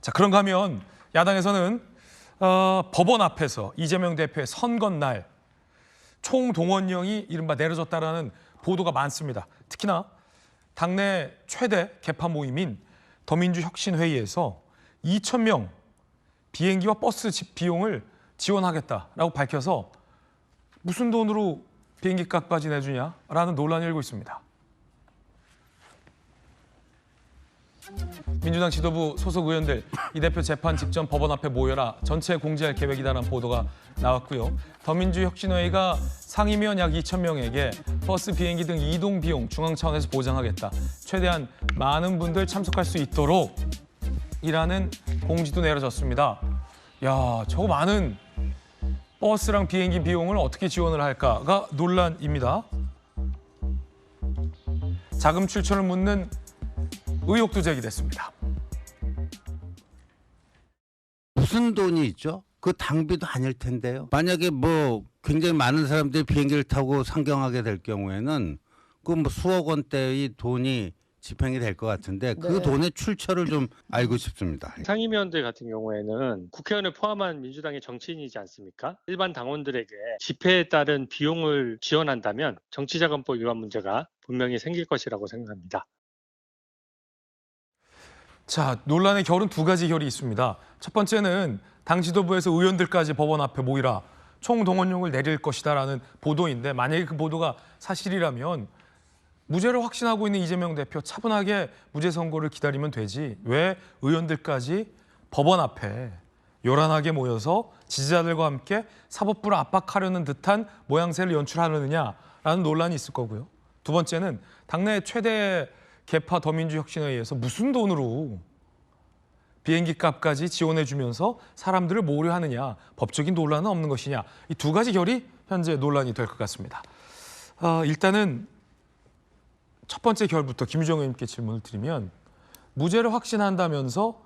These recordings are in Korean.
자, 그런가 하면 야당에서는 법원 앞에서 이재명 대표의 선거날 총동원령이 이른바 내려졌다라는 보도가 많습니다. 특히나 당내 최대 개파 모임인 더민주혁신회의에서 2,000명 비행기와 버스 비용을 지원하겠다라고 밝혀서 무슨 돈으로 비행기 값까지 내주냐라는 논란이 일고 있습니다. 민주당 지도부 소속 의원들 이 대표 재판 직전 법원 앞에 모여라 전체 공지할 계획이다라는 보도가 나왔고요. 더민주혁신회의가 상임위원 약 2,000명에게 버스, 비행기 등 이동 비용 중앙 차원에서 보장하겠다. 최대한 많은 분들 참석할 수 있도록 이라는 공지도 내려졌습니다. 야, 저거 많은 버스랑 비행기 비용을 어떻게 지원을 할까가 논란입니다. 자금 출처를 묻는 의혹도 제기됐습니다. 무슨 돈이 있죠? 그 당비도 아닐 텐데요. 만약에 뭐 굉장히 많은 사람들이 비행기를 타고 상경하게 될 경우에는 그 뭐 수억 원대의 돈이 집행이 될 것 같은데 그 돈의 출처를 좀 알고 싶습니다. 상임위원들 같은 경우에는 국회의원을 포함한 민주당의 정치인이지 않습니까? 일반 당원들에게 집회에 따른 비용을 지원한다면 정치자금법 위반 문제가 분명히 생길 것이라고 생각합니다. 자, 논란의 결은 두 가지 결이 있습니다. 첫 번째는 당 지도부에서 의원들까지 법원 앞에 모이라 총동원령을 내릴 것이다라는 보도인데 만약에 그 보도가 사실이라면 무죄를 확신하고 있는 이재명 대표 차분하게 무죄 선고를 기다리면 되지 왜 의원들까지 법원 앞에 요란하게 모여서 지지자들과 함께 사법부를 압박하려는 듯한 모양새를 연출하느냐라는 논란이 있을 거고요. 두 번째는 당내 최대 개파 더민주혁신회의에서 무슨 돈으로 비행기 값까지 지원해주면서 사람들을 모으려 하느냐, 법적인 논란은 없는 것이냐, 이 두 가지 결이 현재 논란이 될 것 같습니다. 일단은 첫 번째 결부터 김유정 의원님께 질문을 드리면 무죄를 확신한다면서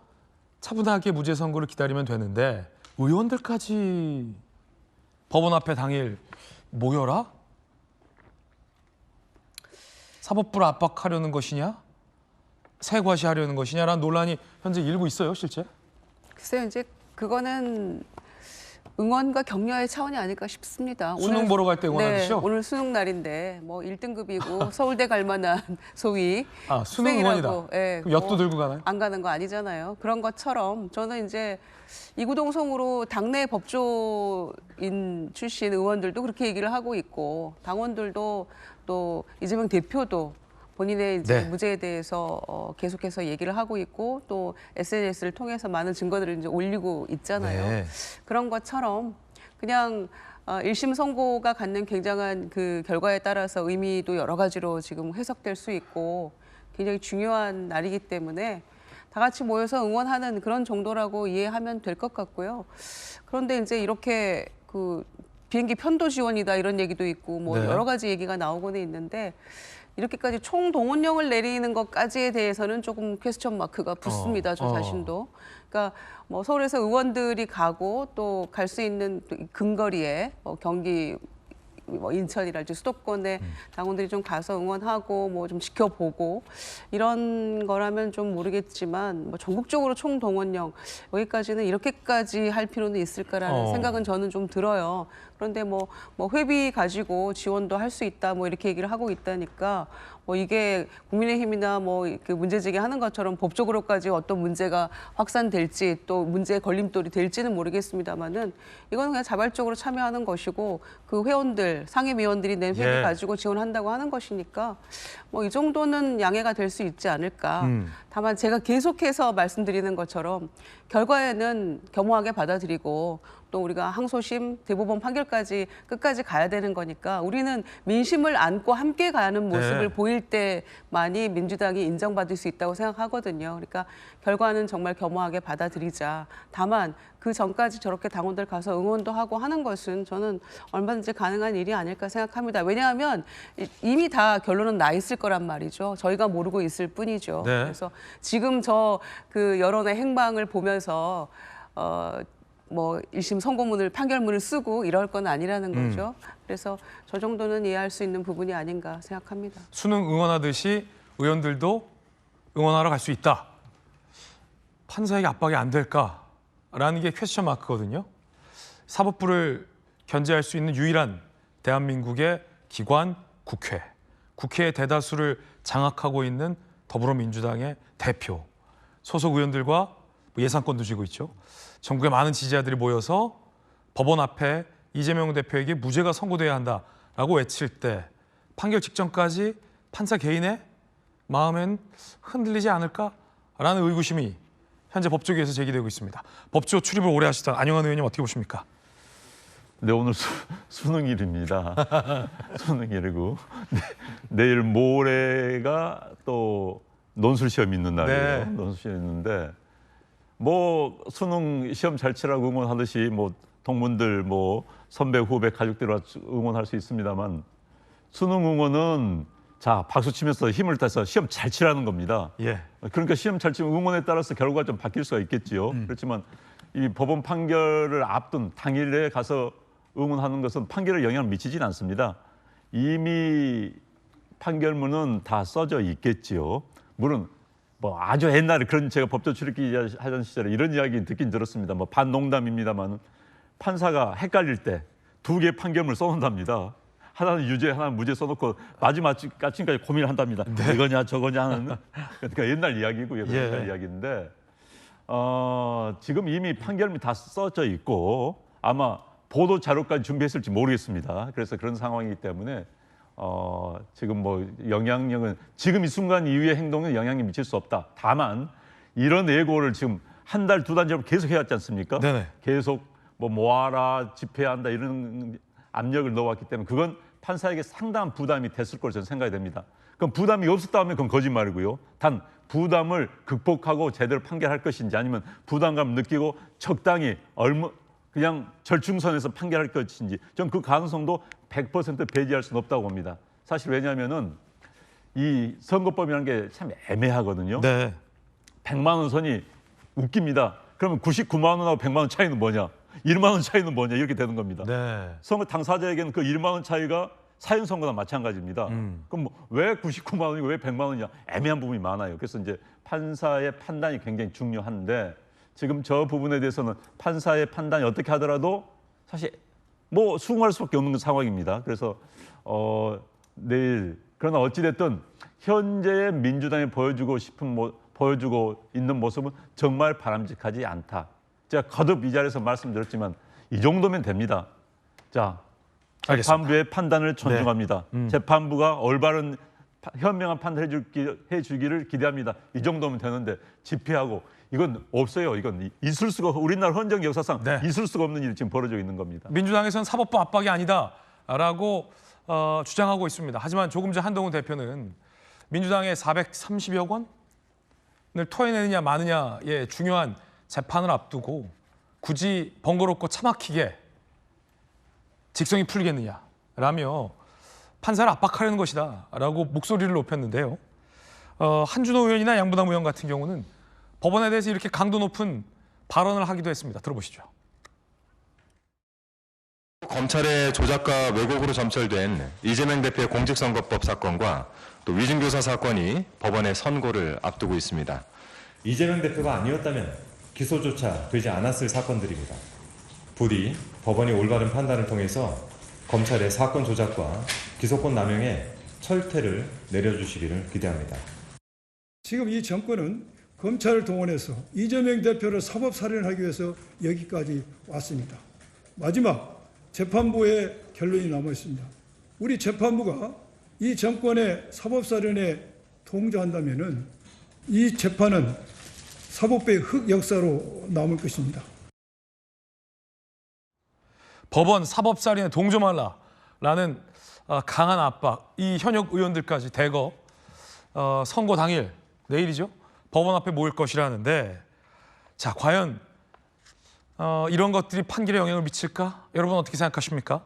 차분하게 무죄 선고를 기다리면 되는데 의원들까지 법원 앞에 당일 모여라? 사법부를 압박하려는 것이냐? 세과시하려는 것이냐라는 논란이 현재 일고 있어요, 실제? 글쎄요, 이제 그거는 응원과 격려의 차원이 아닐까 싶습니다. 수능 보러 갈 때 응원하듯이요? 네, 오늘 수능 날인데 뭐 1등급이고 서울대 갈 만한 소위 수능 응원이다. 예, 그럼 엿도 뭐 들고 가나요? 안 가는 거 아니잖아요. 그런 것처럼 저는 이제 이구동성으로 당내 법조인 출신 의원들도 그렇게 얘기를 하고 있고 당원들도 또 이재명 대표도 본인의 이제 무죄에 대해서 계속해서 얘기를 하고 있고 또 SNS를 통해서 많은 증거들을 이제 올리고 있잖아요. 네. 그런 것처럼 그냥 1심 선고가 갖는 굉장한 그 결과에 따라서 의미도 여러 가지로 지금 해석될 수 있고 굉장히 중요한 날이기 때문에 다 같이 모여서 응원하는 그런 정도라고 이해하면 될 것 같고요. 그런데 이제 이렇게 그 비행기 편도 지원이다 이런 얘기도 있고 뭐 여러 가지 얘기가 나오고는 있는데 이렇게까지 총동원령을 내리는 것까지에 대해서는 조금 퀘스천 마크가 붙습니다. 저 자신도. 그러니까 뭐 서울에서 의원들이 가고 또 갈 수 있는 근거리에 경기 뭐 인천이랄지 수도권에 당원들이 좀 가서 응원하고 뭐 좀 지켜보고 이런 거라면 좀 모르겠지만 뭐 전국적으로 총동원령 여기까지는 이렇게까지 할 필요는 있을까라는 생각은 저는 좀 들어요. 그런데 뭐 회비 가지고 지원도 할 수 있다 뭐 이렇게 얘기를 하고 있다니까 뭐 이게 국민의힘이나 뭐 그 문제 제기하는 것처럼 법적으로까지 어떤 문제가 확산될지 또 문제의 걸림돌이 될지는 모르겠습니다만은 이건 그냥 자발적으로 참여하는 것이고 그 회원들 상임위원들이 낸 회비 가지고 지원한다고 하는 것이니까 뭐 이 정도는 양해가 될 수 있지 않을까. 다만 제가 계속해서 말씀드리는 것처럼 결과에는 겸허하게 받아들이고 또 우리가 항소심, 대법원 판결까지 끝까지 가야 되는 거니까 우리는 민심을 안고 함께 가는 모습을 보일 때만이 민주당이 인정받을 수 있다고 생각하거든요. 그러니까 결과는 정말 겸허하게 받아들이자. 다만 그 전까지 저렇게 당원들 가서 응원도 하고 하는 것은 저는 얼마든지 가능한 일이 아닐까 생각합니다. 왜냐하면 이미 다 결론은 나 있을 거란 말이죠. 저희가 모르고 있을 뿐이죠. 그래서 지금 저 그 여론의 행방을 보면서 뭐 1심 선고문을 판결문을 쓰고 이럴 건 아니라는 거죠. 그래서 저 정도는 이해할 수 있는 부분이 아닌가 생각합니다. 수능 응원하듯이 의원들도 응원하러 갈 수 있다. 판사에게 압박이 안 될까라는 게 퀘스천 마크거든요. 사법부를 견제할 수 있는 유일한 대한민국의 기관 국회. 국회의 대다수를 장악하고 있는 더불어민주당의 대표. 소속 의원들과 예산권도 쥐고 있죠. 전국의 많은 지지자들이 모여서 법원 앞에 이재명 대표에게 무죄가 선고돼야 한다라고 외칠 때 판결 직전까지 판사 개인의 마음엔 흔들리지 않을까라는 의구심이 현재 법조계에서 제기되고 있습니다. 법조 출입을 오래 하시던 안영환 의원님 어떻게 보십니까? 네, 오늘 수능일입니다. 수능일이고 내일 모레가 또 논술 시험 있는 날이에요. 네. 논술 시험 있는데 뭐 수능 시험 잘 치라고 응원하듯이 뭐 동문들 뭐 선배 후배 가족들 응원할 수 있습니다만 수능 응원은 자 박수 치면서 힘을 따서 시험 잘 치라는 겁니다. 예. 그러니까 시험 잘 치면 응원에 따라서 결과가 좀 바뀔 수가 있겠지요. 그렇지만 이 법원 판결을 앞둔 당일에 가서 응원하는 것은 판결에 영향을 미치진 않습니다. 이미 판결문은 다 써져 있겠지요. 물론 뭐 아주 옛날에 그런 제가 법조 출입기 하던 시절에 이런 이야기 듣긴 들었습니다. 뭐 반농담입니다만 판사가 헷갈릴 때 두 개의 판결문을 써놓는답니다. 하나는 유죄, 하나는 무죄 써놓고 마지막까지 고민을 한답니다. 이거냐 저거냐 하는 그러니까 옛날 이야기고요. 옛날 이야기인데 지금 이미 판결문이 다 써져 있고 아마 보도 자료까지 준비했을지 모르겠습니다. 그래서 그런 상황이기 때문에 지금 뭐 영향력은 지금 이 순간 이후의 행동은 영향이 미칠 수 없다. 다만 이런 예고를 지금 한 달, 두 달 전부터 계속 해왔지 않습니까? 네네. 계속 뭐 모아라, 집회한다 이런 압력을 넣어왔기 때문에 그건 판사에게 상당한 부담이 됐을 거로 저는 생각이 됩니다. 그럼 부담이 없었다 하면 그건 거짓말이고요. 단 부담을 극복하고 제대로 판결할 것인지 아니면 부담감 느끼고 적당히 그냥 절충선에서 판결할 것인지 저는 그 가능성도 100% 배제할 수는 없다고 봅니다. 사실 왜냐하면은 이 선거법이라는 게 참 애매하거든요. 네. 100만 원 선이 웃깁니다. 그러면 99만 원하고 100만 원 차이는 뭐냐? 1만 원 차이는 뭐냐? 이렇게 되는 겁니다. 네. 선거 당사자에게는 그 1만 원 차이가 사연선거나 마찬가지입니다. 그럼 뭐 왜 99만 원이고 왜 100만 원이냐? 애매한 부분이 많아요. 그래서 이제 판사의 판단이 굉장히 중요한데 지금 저 부분에 대해서는 판사의 판단이 어떻게 하더라도 사실 뭐 수긍할 수밖에 없는 상황입니다. 그래서 내일 그러나 어찌됐든 현재의 민주당이 보여주고 있는 모습은 정말 바람직하지 않다. 제가 거듭 이 자리에서 말씀드렸지만 이 정도면 됩니다. 자, 재판부의 판단을 존중합니다. 재판부가 올바른 현명한 판단을 해주기를 기대합니다. 이 정도면 되는데 집회하고 이건 없어요. 이건 있을 수가 우리나라 헌정 역사상 있을 수가 없는 일이 지금 벌어지고 있는 겁니다. 민주당에서는 사법부 압박이 아니다라고 주장하고 있습니다. 하지만 조금 전 한동훈 대표는 민주당의 430여 원을 토해내느냐 마느냐의 중요한 재판을 앞두고 굳이 번거롭고 차막히게 직성이 풀리겠느냐라며 판사를 압박하려는 것이다라고 목소리를 높였는데요. 한준호 의원이나 양부남 의원 같은 경우는 법원에 대해서 이렇게 강도 높은 발언을 하기도 했습니다. 들어보시죠. 검찰의 조작과 왜곡으로 점철된 이재명 대표의 공직선거법 사건과 또 위증교사 사건이 법원의 선고를 앞두고 있습니다. 이재명 대표가 아니었다면 기소조차 되지 않았을 사건들입니다. 부디 법원이 올바른 판단을 통해서 검찰의 사건 조작과 기소권 남용에 철퇴를 내려주시기를 기대합니다. 지금 이 정권은 검찰을 동원해서 이재명 대표를 사법 살인하기 위해서 여기까지 왔습니다. 마지막 재판부의 결론이 남아 있습니다. 우리 재판부가 이 정권의 사법 살인에 동조한다면은 이 재판은 사법부의 흑역사로 남을 것입니다. 법원 사법살인에 동조 말라라는 강한 압박, 이 현역 의원들까지 대거 선거 당일 내일이죠. 법원 앞에 모일 것이라는데 자 과연 이런 것들이 판결에 영향을 미칠까? 여러분 어떻게 생각하십니까?